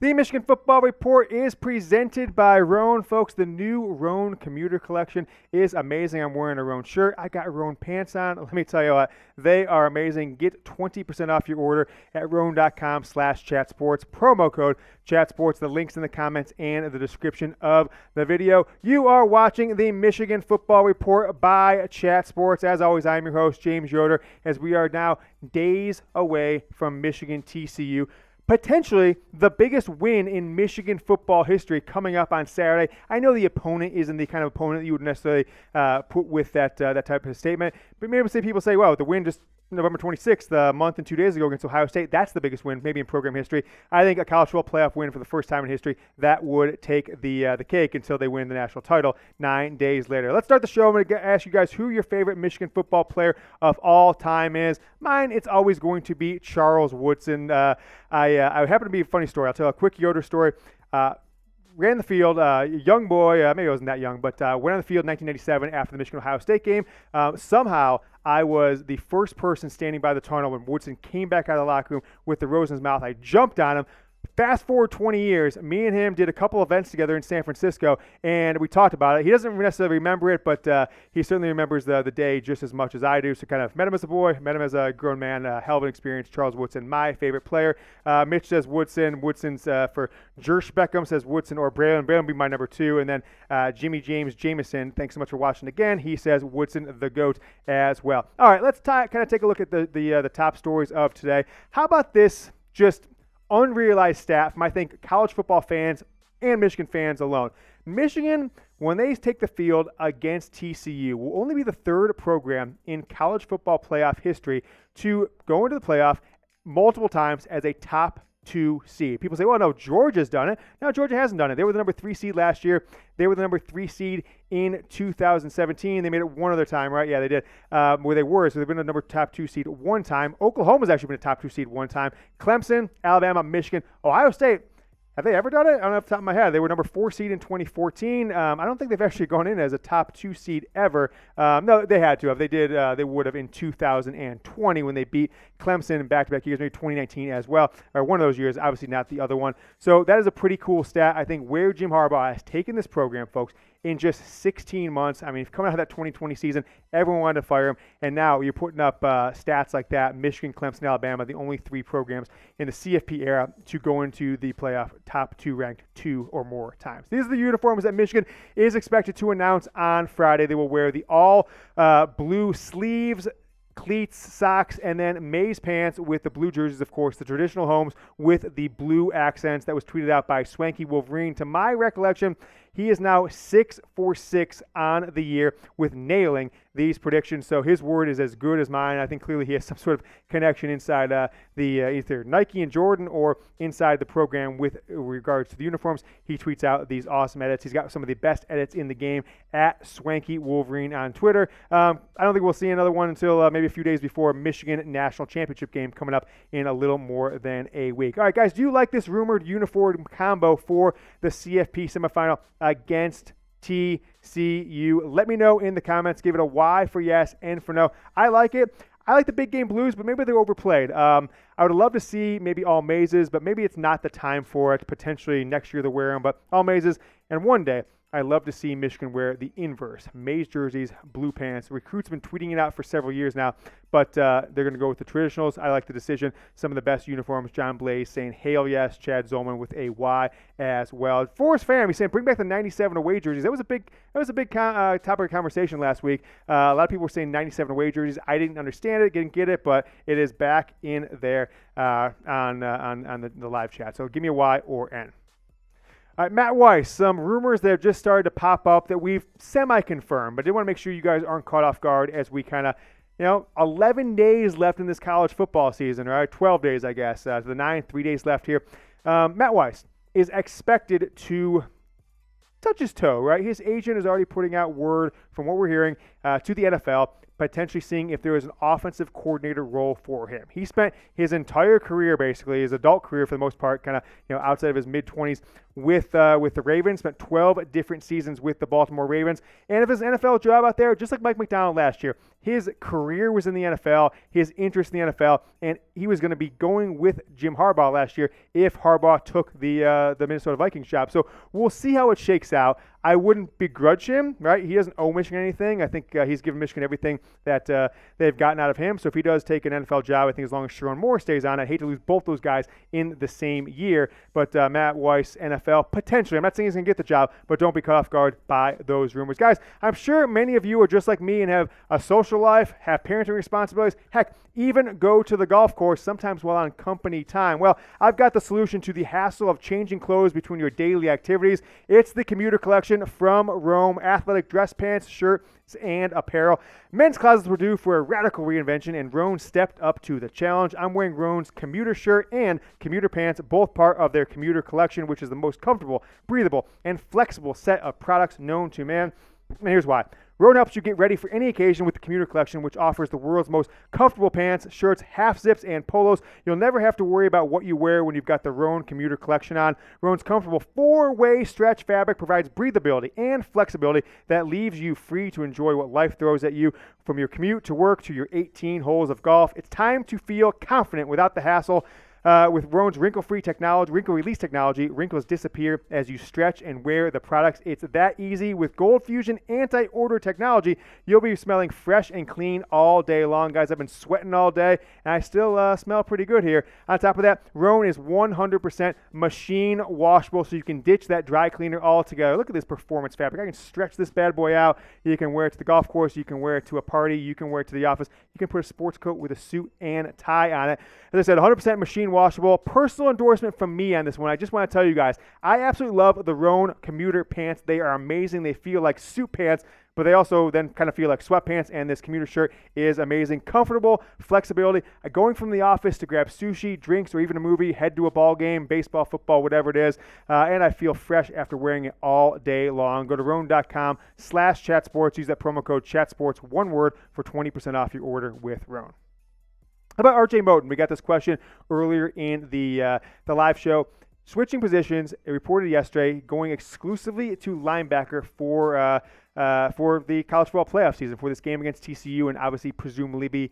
The Michigan Football Report is presented by Roan. Folks, the new Roan commuter collection is amazing. I'm wearing a Roan shirt. I got Roan pants on. Let me tell you what, they are amazing. Get 20% off your order at roan.com/chatsports. Promo code chatsports. The link's in the comments and the description of the video. You are watching the Michigan Football Report by Chat Sports. As always, I'm your host, James Yoder, as we are now days away from Michigan TCU. Potentially the biggest win in Michigan football history coming up on Saturday. I know the opponent isn't the kind of opponent that you would necessarily put with that type of statement, but maybe some people say, well, the win just November 26th, a month and 2 days ago against Ohio State, that's the biggest win maybe in program history. I think a college football playoff win for the first time in history, that would take the cake until they win the national title 9 days later. Let's start the show. I'm going to ask you guys who your favorite Michigan football player of all time is. Mine, it's always going to be Charles Woodson. I happen to be a funny story. I'll tell a quick Yoder story. Ran the field, young boy, maybe I wasn't that young, but went on the field in 1997 after the Michigan-Ohio State game. Somehow, I was the first person standing by the tunnel when Woodson came back out of the locker room with the rose in his mouth. I jumped on him. Fast forward 20 years, me and him did a couple events together in San Francisco, and we talked about it. He doesn't necessarily remember it, but he certainly remembers the day just as much as I do. So kind of met him as a boy, met him as a grown man, hell of an experience. Charles Woodson, my favorite player. Mitch says Woodson. Woodson's for Jersh Beckham says Woodson or Braylon. Braylon would be my number 2. And then Jimmy James Jameson, thanks so much for watching again. He says Woodson, the GOAT, as well. All right, let's kind of take a look at the top stories of today. How about this just unrealized stat from, I think, college football fans and Michigan fans alone. Michigan, when they take the field against TCU, will only be the third program in college football playoff history to go into the playoff multiple times as a top 2 seed. People say, well, no, Georgia's done it. No, Georgia hasn't done it. They were the number 3 seed last year. They were the number 3 seed in 2017. They made it one other time, right? Yeah, they did. Where they were. So they've been a number top 2 seed one time. Oklahoma's actually been a top 2 seed one time. Clemson, Alabama, Michigan, Ohio State. Have they ever done it? I don't know off the top of my head. They were number 4 seed in 2014. I don't think they've actually gone in as a top 2 seed ever. No, they had to have. They did. They would have in 2020 when they beat Clemson in back-to-back years, maybe 2019 as well, or one of those years, obviously not the other one. So that is a pretty cool stat. I think where Jim Harbaugh has taken this program, folks, in just 16 months. I mean, coming out of that 2020 season, everyone wanted to fire him, and now you're putting up stats like that. Michigan, Clemson, Alabama, the only 3 programs in the CFP era to go into the playoff top 2 ranked 2 or more times. These are the uniforms that Michigan is expected to announce on Friday. They will wear the all blue sleeves, cleats, socks, and then maize pants with the blue jerseys, of course, the traditional homes with the blue accents. That was tweeted out by Swanky Wolverine. To my recollection, he is now 6 for 6 on the year with nailing these predictions. So his word is as good as mine. I think clearly he has some sort of connection inside either Nike and Jordan or inside the program with regards to the uniforms. He tweets out these awesome edits. He's got some of the best edits in the game at Swanky Wolverine on Twitter. I don't think we'll see another one until maybe a few days before Michigan National Championship game coming up in a little more than a week. All right, guys, do you like this rumored uniform combo for the CFP semifinal against TCU? Let me know in the comments. Give it a Y for yes and for no. I like it. I like the big game blues, but maybe they're overplayed. I would love to see maybe all mazes, but maybe it's not the time for it. Potentially next year they'll wear them, but all mazes. And one day, I love to see Michigan wear the inverse, maize jerseys, blue pants. Recruits have been tweeting it out for several years now, but they're going to go with the traditionals. I like the decision. Some of the best uniforms. John Blaze saying, hail yes. Chad Zolman with a Y as well. Forrest Pham, he's saying, bring back the 97 away jerseys. That was a big topic of conversation last week. A lot of people were saying 97 away jerseys. I didn't understand it, didn't get it, but it is back in there on the live chat. So give me a Y or N. All right, Matt Weiss, some rumors that have just started to pop up that we've semi-confirmed, but I did want to make sure you guys aren't caught off guard as we kind of, 11 days left in this college football season, right? 12 days, I guess, to the 9, 3 days left here. Matt Weiss is expected to touch his toe, right? His agent is already putting out word, from what we're hearing, to the NFL, potentially seeing if there is an offensive coordinator role for him. He spent his entire career, basically, his adult career for the most part, kind of, outside of his mid-20s, with the Ravens, spent 12 different seasons with the Baltimore Ravens. And if his NFL job out there, just like Mike McDonald last year, his career was in the NFL, his interest in the NFL, and he was going to be going with Jim Harbaugh last year if Harbaugh took the Minnesota Vikings job. So we'll see how it shakes out. I wouldn't begrudge him, right? He doesn't owe Michigan anything. I think he's given Michigan everything that they've gotten out of him. So if he does take an NFL job, I think as long as Sharon Moore stays on, I'd hate to lose both those guys in the same year. But Matt Weiss, NFL, potentially. I'm not saying he's going to get the job, but don't be caught off guard by those rumors. Guys, I'm sure many of you are just like me and have a social life, have parenting responsibilities, heck, even go to the golf course sometimes while on company time. Well, I've got the solution to the hassle of changing clothes between your daily activities. It's the Commuter Collection from Rome. Athletic dress pants, shirts, and apparel. Men's closets were due for a radical reinvention, and Roan stepped up to the challenge. I'm wearing Roan's commuter shirt and commuter pants, both part of their Commuter Collection, which is the most comfortable, breathable, and flexible set of products known to man. And here's why. Roan helps you get ready for any occasion with the Commuter Collection, which offers the world's most comfortable pants, shirts, half zips, and polos. You'll never have to worry about what you wear when you've got the Roan Commuter Collection on. Roan's comfortable 4-way stretch fabric provides breathability and flexibility that leaves you free to enjoy what life throws at you. From your commute to work to your 18 holes of golf, it's time to feel confident without the hassle. With Roan's wrinkle-free technology, wrinkle-release technology, wrinkles disappear as you stretch and wear the products. It's that easy. With Gold Fusion anti-odor technology, you'll be smelling fresh and clean all day long. Guys, I've been sweating all day, and I still smell pretty good here. On top of that, Roan is 100% machine washable, so you can ditch that dry cleaner altogether. Look at this performance fabric. I can stretch this bad boy out. You can wear it to the golf course. You can wear it to a party. You can wear it to the office. You can put a sports coat with a suit and tie on it. As I said, 100% machine washable. Personal endorsement from me on this one. I just want to tell you guys, I absolutely love the Roan commuter pants. They are amazing. They feel like suit pants, but they also then kind of feel like sweatpants, and this commuter shirt is amazing. Comfortable, flexibility, going from the office to grab sushi, drinks, or even a movie, head to a ball game, baseball, football, whatever it is, and I feel fresh after wearing it all day long. Go to roan.com/chatsports. Use that promo code chatsports, one word, for 20% off your order with Roan. How about RJ Moten? We got this question earlier in the live show. Switching positions, it reported yesterday, going exclusively to linebacker for the college football playoff season, for this game against TCU, and obviously presumably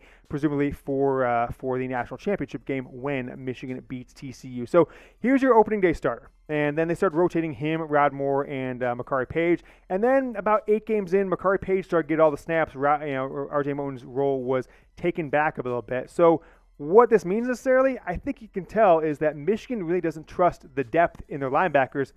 for the national championship game when Michigan beats TCU. So here's your opening day starter. And then they started rotating him, Rod Moore, and Makari Paige. And then about 8 games in, Makari Paige started to get all the snaps. RJ Moten's role was taken back a little bit. So what this means necessarily, I think you can tell, is that Michigan really doesn't trust the depth in their linebackers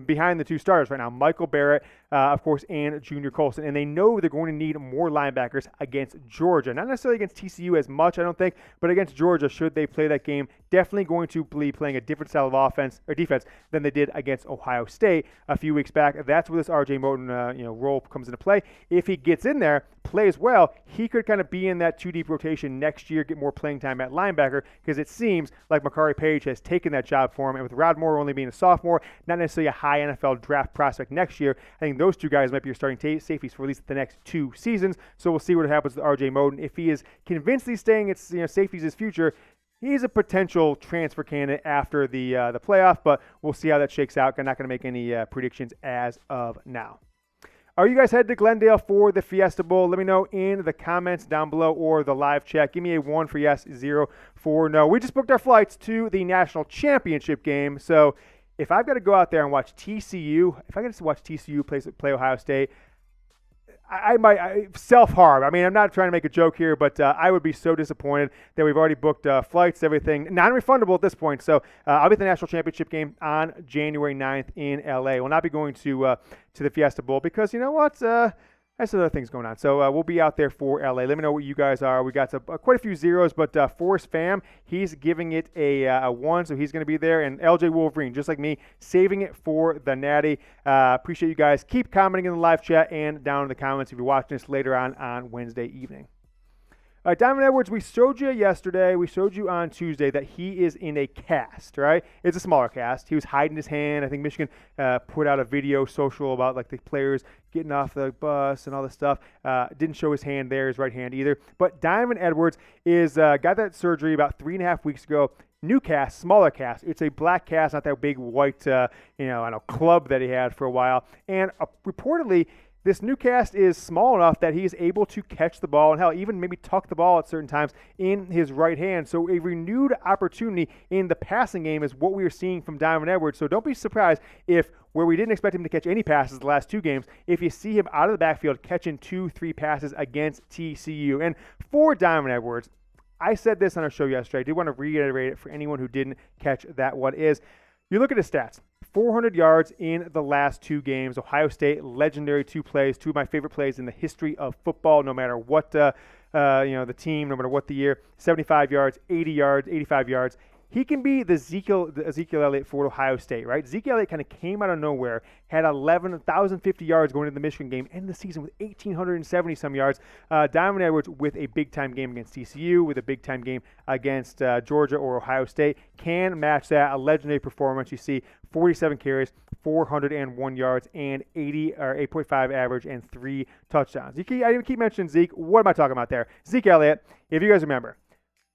behind the two starters right now, Michael Barrett, of course, and Junior Colson. And they know they're going to need more linebackers against Georgia. Not necessarily against TCU as much, I don't think, but against Georgia, should they play that game, definitely going to be playing a different style of offense or defense than they did against Ohio State a few weeks back. That's where this RJ Moten role comes into play. If he gets in there, plays well, he could kind of be in that 2-deep rotation next year, get more playing time at linebacker, because it seems like Makari Paige has taken that job for him. And with Rod Moore only being a sophomore, not necessarily a high NFL draft prospect next year, I think those two guys might be your starting safeties for at least the next 2 seasons. So we'll see what happens with RJ Moten. If he is convinced he's staying at safeties his future, he's a potential transfer candidate after the playoff, but we'll see how that shakes out. I'm not going to make any predictions as of now. Are you guys headed to Glendale for the Fiesta Bowl? Let me know in the comments down below or the live chat. Give me a 1 for yes, 0 for no. We just booked our flights to the national championship game. So if I've got to go out there and watch TCU, if I get to watch TCU play Ohio State, I might self-harm. I mean, I'm not trying to make a joke here, but I would be so disappointed that we've already booked flights, everything, non-refundable at this point. So I'll be at the national championship game on January 9th in LA. We'll not be going to the Fiesta Bowl because, you know what, there's other things going on. So we'll be out there for LA. Let me know what you guys are. We got quite a few zeros, but Forrest Pham, he's giving it a 1, so he's going to be there. And LJ Wolverine, just like me, saving it for the Natty. Appreciate you guys. Keep commenting in the live chat and down in the comments if you're watching this later on Wednesday evening. Donovan Edwards, we showed you yesterday, we showed you on Tuesday that he is in a cast, right? It's a smaller cast. He was hiding his hand. I think Michigan put out a video social about like the players getting off the bus and all this stuff. Didn't show his hand there, his right hand either. But Donovan Edwards got that surgery about 3.5 weeks ago. New cast, smaller cast. It's a black cast, not that big white, club that he had for a while. And reportedly, this new cast is small enough that he is able to catch the ball and hell, even maybe tuck the ball at certain times in his right hand. So a renewed opportunity in the passing game is what we are seeing from Donovan Edwards. So don't be surprised if, where we didn't expect him to catch any passes the last 2 games, if you see him out of the backfield catching 2-3 passes against TCU. And for Donovan Edwards, I said this on our show yesterday. I did want to reiterate it for anyone who didn't catch that. What is, you look at his stats. 400 yards in the last 2 games. Ohio State, legendary 2 plays, 2 of my favorite plays in the history of football, no matter what the team, no matter what the year. 75 yards, 80 yards, 85 yards. He can be the Ezekiel Elliott for Ohio State, right? Ezekiel Elliott kind of came out of nowhere, had 1,050 yards going into the Michigan game, ended the season with 1,870-some yards. Donovan Edwards with a big-time game against TCU, with a big-time game against Georgia or Ohio State, can match that. A legendary performance. You see 47 carries, 401 yards, and 8.5 average, and 3 touchdowns. I keep mentioning Zeke. What am I talking about there? Zeke Elliott, if you guys remember,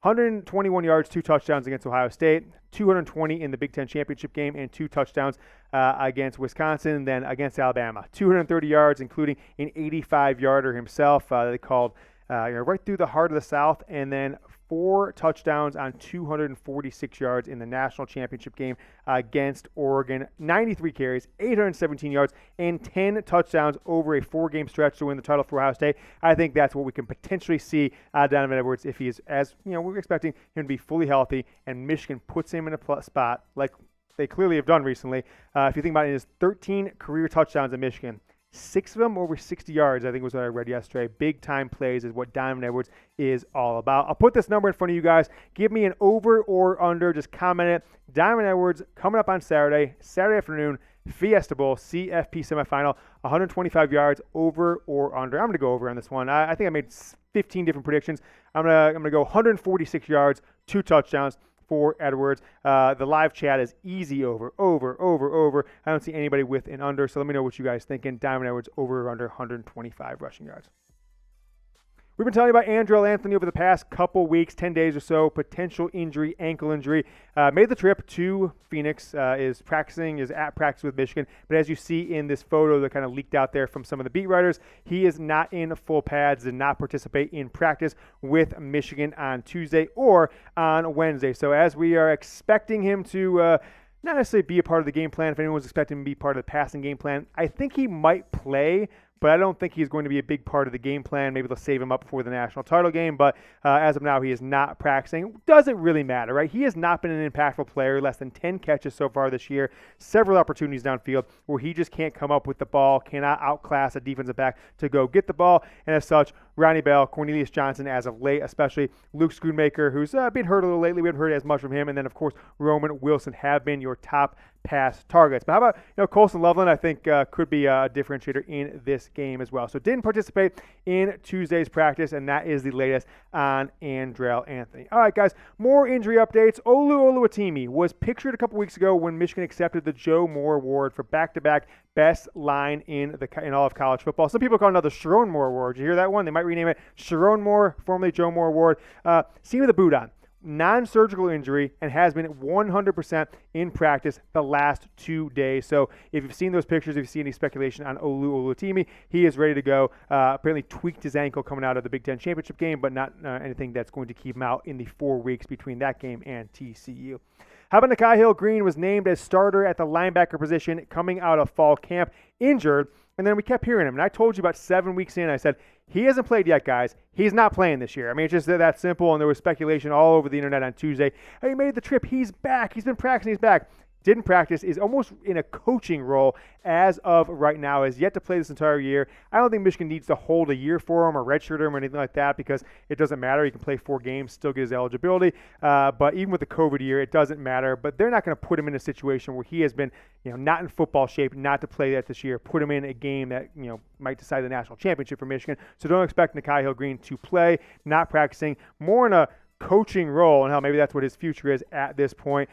121 yards, 2 touchdowns against Ohio State, 220 in the Big Ten championship game, and 2 touchdowns against Wisconsin, and then against Alabama. 230 yards, including an 85-yarder himself. They called right through the heart of the South, and then 4 touchdowns on 246 yards in the national championship game against Oregon. 93 carries, 817 yards, and 10 touchdowns over a 4-game stretch to win the title for Ohio State. I think that's what we can potentially see Donovan Edwards if he is, as we're expecting him to be fully healthy, and Michigan puts him in a spot like they clearly have done recently. If you think about it, his 13 career touchdowns in Michigan, 6 of them over 60 yards, I think was what I read yesterday. Big-time plays is what Donovan Edwards is all about. I'll put this number in front of you guys. Give me an over or under. Just comment it. Donovan Edwards coming up on Saturday afternoon, Fiesta Bowl, CFP semifinal, 125 yards, over or under. I'm going to go over on this one. I think I made 15 different predictions. I'm gonna go 146 yards, 2 touchdowns for Edwards. The live chat is easy over. I don't see anybody with an under, so let me know what you guys thinking. Donovan Edwards over or under 125 rushing yards. We've been telling you about Andrel Anthony over the past couple weeks, 10 days or so. Potential injury, ankle injury. Made the trip to Phoenix, is at practice with Michigan. But as you see in this photo that kind of leaked out there from some of the beat writers, he is not in full pads, did not participate in practice with Michigan on Tuesday or on Wednesday. So as we are expecting him to not necessarily be a part of the game plan, if anyone's expecting him to be part of the passing game plan, I think he might play, but I don't think he's going to be a big part of the game plan. Maybe they'll save him up for the national title game, but as of now, he is not practicing. Doesn't really matter, right? He has not been an impactful player, less than 10 catches so far this year, several opportunities downfield where he just can't come up with the ball, cannot outclass a defensive back to go get the ball, and as such, Ronnie Bell, Cornelius Johnson as of late, especially Luke Schoonmaker, who's been hurt a little lately. We haven't heard as much from him, and then, of course, Roman Wilson have been your top pass targets. But how about Colson Loveland? I think could be a differentiator in this game as well. So didn't participate in Tuesday's practice, and that is the latest on Andrel Anthony. All right, guys, more injury updates. Oluwatimi was pictured a couple weeks ago when Michigan accepted the Joe Moore Award for back-to-back best line in all of college football. Some people call it the Sharon Moore Award. Did you hear that one? They might rename it Sharon Moore, formerly Joe Moore Award. Seen with a boot on. Non-surgical injury, and has been 100% in practice the last 2 days. So if you've seen those pictures, if you see any speculation on Oluwatimi, he is ready to go. Apparently tweaked his ankle coming out of the Big Ten championship game, but not anything that's going to keep him out in the 4 weeks between that game and TCU. How about Makari Hill-Green was named as starter at the linebacker position coming out of fall camp, injured, and then we kept hearing him. And I told you about 7 weeks in, I said, he hasn't played yet, guys. He's not playing this year. I mean, it's just that simple, and there was speculation all over the internet on Tuesday. He made the trip. He's back. He's been practicing. He's back. didn't practice, is almost in a coaching role as of right now, has yet to play this entire year. I don't think Michigan needs to hold a year for him or redshirt him or anything like that because it doesn't matter. He can play 4 games, still get his eligibility. But even with the COVID year, it doesn't matter. But they're not going to put him in a situation where he has been, not in football shape, not to play that this year. Put him in a game that, might decide the national championship for Michigan. So don't expect Makari Hill-Green to play, not practicing, more in a coaching role, and how maybe that's what his future is at this point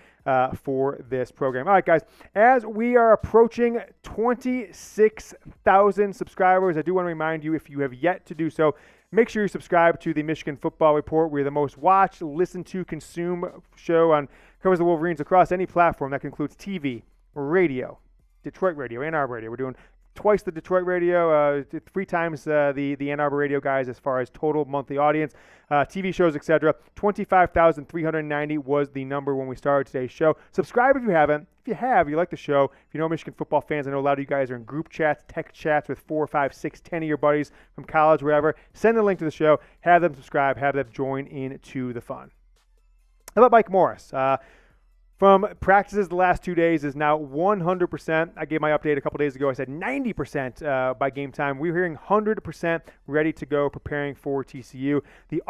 for this program. All right, guys, as we are approaching 26,000 subscribers, I do want to remind you, if you have yet to do so, make sure you subscribe to the Michigan Football Report. We're the most watched, listened to, consumed show on covers the Wolverines across any platform. That includes TV, radio, Detroit radio, Ann Arbor radio. We're doing twice the Detroit radio, 3 times the Ann Arbor radio guys as far as total monthly audience, TV shows, etc. 25,390 was the number when we started today's show. Subscribe if you haven't. If you have, you like the show. If you know Michigan football fans, I know a lot of you guys are in group chats, tech chats with 4, 5, 6, 10 of your buddies from college, wherever. Send the link to the show. Have them subscribe. Have them join into the fun. How about Mike Morris? From practices the last 2 days is now 100%. I gave my update a couple days ago. I said 90% by game time. We're hearing 100% ready to go, preparing for TCU. The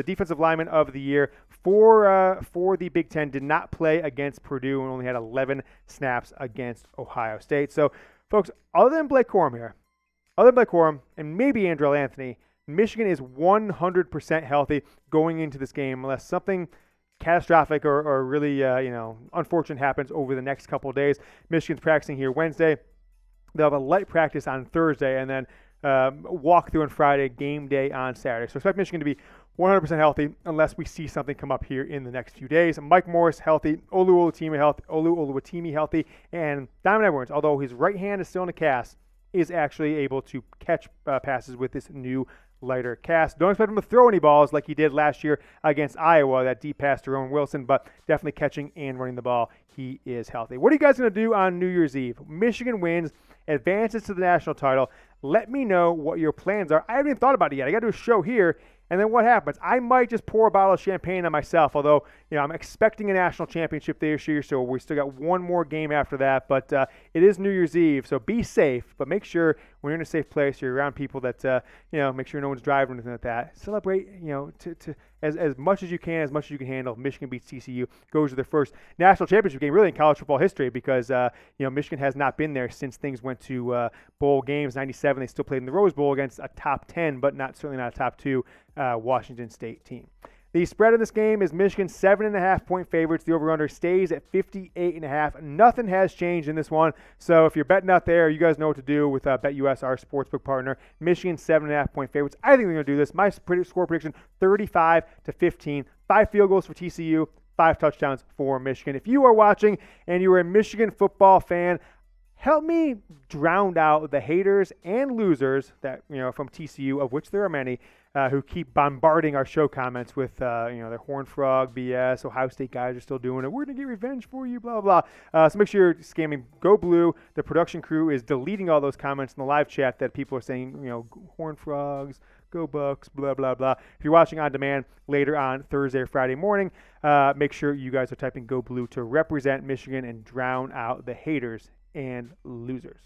defensive lineman of the year for the Big Ten did not play against Purdue and only had 11 snaps against Ohio State. So, folks, other than Blake Corum and maybe Andrel Anthony, Michigan is 100% healthy going into this game unless something catastrophic or really, unfortunate happens over the next couple of days. Michigan's practicing here Wednesday. They'll have a light practice on Thursday and then walkthrough on Friday, game day on Saturday. So expect Michigan to be 100% healthy unless we see something come up here in the next few days. Mike Morris healthy, Oluwatimi healthy, and Donovan Edwards, although his right hand is still in a cast, is actually able to catch passes with this new lighter cast. Don't expect him to throw any balls like he did last year against Iowa, that deep pass to Rowan Wilson, but definitely catching and running the ball. He is healthy. What are you guys going to do on New Year's Eve? Michigan wins, advances to the national title. Let me know what your plans are. I haven't even thought about it yet. I got to do a show here, and then what happens? I might just pour a bottle of champagne on myself, although I'm expecting a national championship this year, so we still got one more game after that. But it is New Year's Eve, so be safe. But make sure when you're in a safe place, you're around people that make sure no one's driving or anything like that. Celebrate, as much as you can, as much as you can handle. Michigan beats TCU, goes to their first national championship game, really in college football history, because Michigan has not been there since things went to bowl games. '97, they still played in the Rose Bowl against a top 10, but certainly not a top 2 Washington State team. The spread of this game is Michigan 7.5-point favorites. The over-under stays at 58.5. Nothing has changed in this one. So if you're betting out there, you guys know what to do with BetUS, our sportsbook partner. Michigan 7.5-point favorites. I think they're going to do this. My score prediction, 35-15. 5 field goals for TCU, 5 touchdowns for Michigan. If you are watching and you are a Michigan football fan, help me drown out the haters and losers that from TCU, of which there are many, who keep bombarding our show comments with their Horned Frog BS. Ohio State guys are still doing it. We're gonna get revenge for you, blah blah blah. So make sure you're scamming Go Blue. The production crew is deleting all those comments in the live chat that people are saying, Horned Frogs, Go Bucks, blah blah blah. If you're watching on demand later on Thursday or Friday morning, make sure you guys are typing Go Blue to represent Michigan and drown out the haters and losers.